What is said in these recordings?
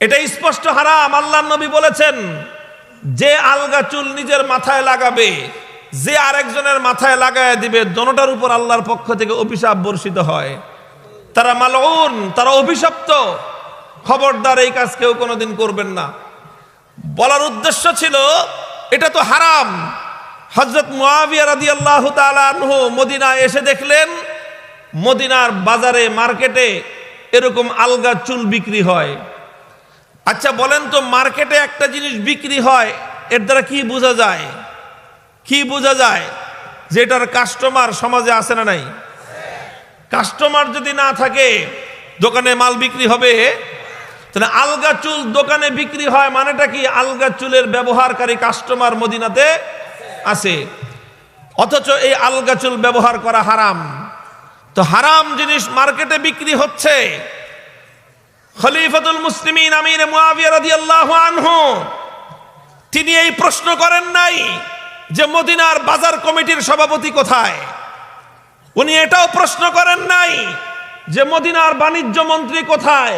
এটা স্পষ্ট হারাম। আল্লাহর নবী বলেছেন, যে আলগা চুল নিজের মাথায় লাগাবে, যে আরেকজনের মাথায় লাগায় দিবে, দোনোটার উপর আল্লাহর পক্ষ থেকে অভিশাপ বর্ষিত হয়। তারা মালউন, তারা অভিশপ্ত। খবরদার এই কাজ কেউ কোনোদিন করবেন না। বলার উদ্দেশ্য ছিল এটা তো হারাম। হযরত মুআবিয়া রাদিয়াল্লাহু তাআলা আনহু মদিনায় এসে দেখলেন মদিনার বাজারে, মার্কেটে এরকম আলগা চুল বিক্রি হয়। আচ্ছা বলেন তো, মার্কেটে একটা জিনিস বিক্রি হয়, এর দ্বারা কি বোঝা যায়? কি বোঝা যায়? যে এটার কাস্টমার সমাজে আছে না নাই? কাস্টমার যদি না থাকে দোকানে মাল বিক্রি হবে? তাহলে আলগা চুল দোকানে বিক্রি হয় মানেটা কি? আলগা চুলের ব্যবহারকারী কাস্টমার মদিনাতে আছে, অথচ এই আলগা চুল ব্যবহার করা হারাম। তো হারাম জিনিস মার্কেটে বিক্রি হচ্ছে। খলিফাতুল মুসলিমিন আমির মুআবিয়া রাদিয়াল্লাহু আনহু তিনি এই প্রশ্ন করেন নাই যে মদিনার বাজার কমিটির সভাপতি কোথায়। উনি এটাও প্রশ্ন করেন নাই যে মদিনার বাণিজ্য মন্ত্রী কোথায়।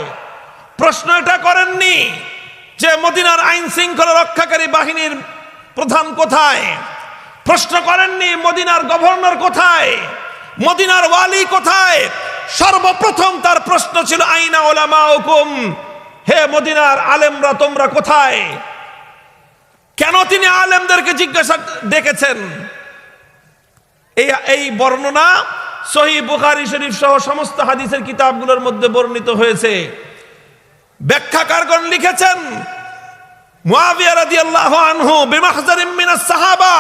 প্রশ্ন এটা করেননি যে মদিনার আইন শৃঙ্খলা রক্ষাকারী বাহিনীর প্রধান কোথায়। প্রশ্ন করেননি মদিনার গভর্নর কোথায়, মদিনার ওয়ালি কোথায়। সর্বপ্রথম তার প্রশ্ন ছিল আইনা উলামাউকুম, হে মদিনার আলেমরা তোমরা কোথায়? কেন তিনি আলেমদেরকে জিজ্ঞাসা ডেকেছেন? এই বর্ণনা সহিহ বুখারী শরীফ সহ সমস্ত হাদিসের কিতাবগুলোর মধ্যে বর্ণিত হয়েছে। ব্যাখ্যাকারগণ লিখেছেন, মুআবিয়া রাদিয়াল্লাহু আনহু বিমাহজারিম মিনাস সাহাবা,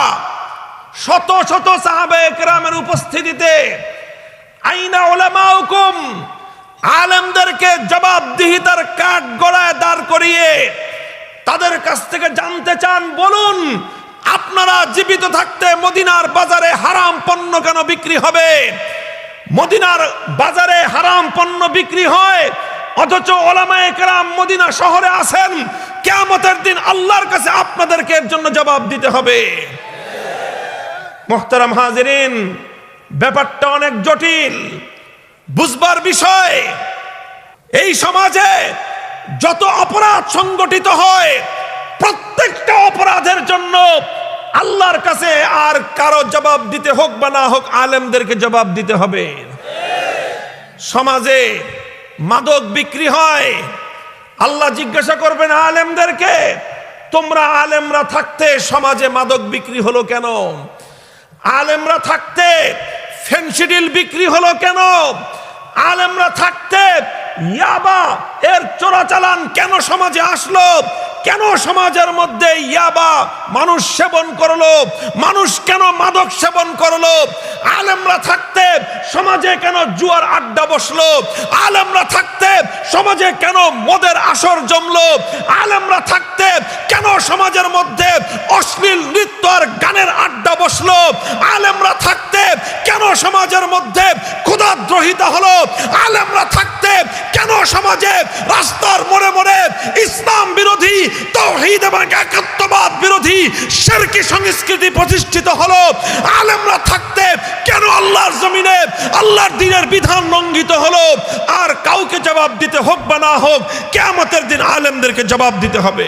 শত শত সাহাবায়ে কেরামের উপস্থিতিতে আইনা উলামাউকুম, আলেমদেরকে জবাবদিহিতার কাঠ গড়ায় দাঁড় করিয়ে তাদের কাছ থেকে জানতে চান, বলুন আপনারা জীবিত থাকতে মদিনার বাজারে হারাম পণ্য কেন বিক্রি হবে? মদিনার বাজারে হারাম পণ্য বিক্রি হয়, অথচ উলামায়ে কেরাম মদিনা শহরে আছেন। কিয়ামতের দিন আল্লাহর কাছে আপনাদেরকে এর জন্য জবাব দিতে হবে। মুহতারাম হাজিরিন, ব্যাপারটা অনেক জটিল, বুঝবার বিষয়। এই সমাজে যত অপরাধ সংগঠিত হয়, প্রত্যেকটা অপরাধের জন্য আল্লাহর কাছে আর কারো জবাব দিতে হোক বা না হোক, আলেমদেরকে জবাব দিতে হবে। সমাজে মাদক বিক্রি হয়, আল্লাহ জিজ্ঞাসা করবেন আলেমদেরকে, তোমরা আলেমরা থাকতে সমাজে মাদক বিক্রি হলো কেন? আলেমরা থাকতে ফেনসিডিল বিক্রি হলো কেন? আলেমরা থাকতে ইয়াবা এর চোরাচালান কেন সমাজে আসলো? কেন সমাজের মধ্যে ইয়াবা মানুষ সেবন করলো? মানুষ কেন মাদক সেবন করলো? আলেমরা থাকতে সমাজে কেন জুয়ার আড্ডা বসলো? আলেমরা থাকতে সমাজে কেন মদের আসর জমলো? আলেমরা থাকতে কেন সমাজের মধ্যে অশ্লীল নৃত্য আর গানের আড্ডা বসলো? আলেমরা থাকতে কেন সমাজের মধ্যে ক্ষুধাদ্রোহিতা হলো? আলেমরা থাকতে কেন সমাজে রাস্তার মোড়ে মোড়ে ইসলাম বিরোধী, তাওহীদ এবং একাত্মবাদ বিরোধী শিরকি সংস্কৃতি প্রতিষ্ঠিত হলো? আলেমরা থাকতে কেন আল্লাহর জমিনে আল্লাহর দ্বীনের বিধান লঙ্ঘিত হলো? আর কাউকে জবাব দিতে হোক বা না হোক, কিয়ামতের দিন আলেমদেরকে জবাব দিতে হবে।